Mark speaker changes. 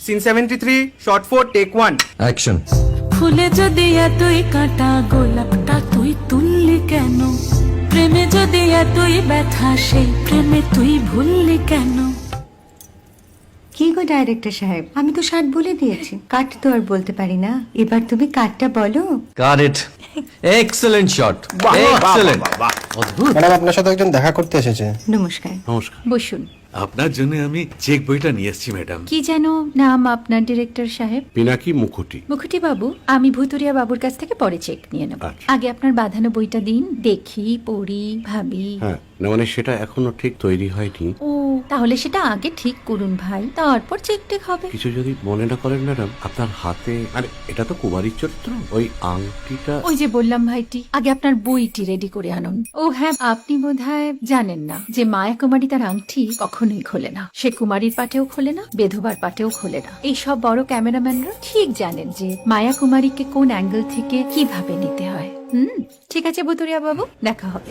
Speaker 1: Scene 73, short 4, take 1।
Speaker 2: Action.
Speaker 3: ফুলে যদি এতই কাটা গোলাপটা তুই তুললি কেন? প্রেমে যদি এতই ব্যথা সেই প্রেমে তুই ভুললি কেন?
Speaker 4: কি গো ডাইরেক্টর সাহেব, আমি তো 60 বলে দিয়েছি, কাট তো আর বলতে পারি না, এবার তুমি কাটটা বলো।
Speaker 2: Got it. Excellent shot, excellent. অদ্ভুত।
Speaker 5: ম্যাডাম, আপনার সাথে একজন দেখা করতে এসেছে।
Speaker 4: নমস্কার।
Speaker 6: নমস্কার।
Speaker 4: বসুন।
Speaker 6: আপনার জন্য আমি চেক বইটা নিয়ে এসেছি ম্যাডাম।
Speaker 4: কি যেন নাম আপনার ডিরেক্টর সাহেব?
Speaker 6: পিনাকি মুখোটি।
Speaker 4: মুখুটি বাবু, আমি ভুতুরিয়া বাবুর কাছ থেকে পরে চেক নিয়ে নেব।
Speaker 6: আচ্ছা।
Speaker 4: আগে আপনার বাঁধানো বইটা দিন, দেখি, পড়ি, ভাবি।
Speaker 6: হ্যাঁ, না মানে সেটা এখনো ঠিক তৈরি হয়নি।
Speaker 4: ও, তাহলে সেটা আগে ঠিক করুন ভাই, তারপর চেক টেক হবে।
Speaker 6: কিছু যদি মনে না করেন ম্যাডাম, আপনার হাতে, আরে এটা তো কুমারীর চরিত্র, ওই আংটিটা।
Speaker 4: ওই যে বললাম ভাইটি, আগে আপনার বইটি রেডি করে আনুন। ও হ্যাঁ, আপনি বোধহয় জানেন না যে মায়া কুমারী তার আংটি কখনোই খোলে না। সে কুমারীর পাটেও খোলে না, বেধবার পাটেও খোলে না। এই সব বড় ক্যামেরাম্যানরা ঠিক জানেন যে মায়া কুমারীকে কোন অ্যাঙ্গেল থেকে কিভাবে নিতে হয়। ঠিক আছে ভুতুরিয়া বাবু, দেখা হবে।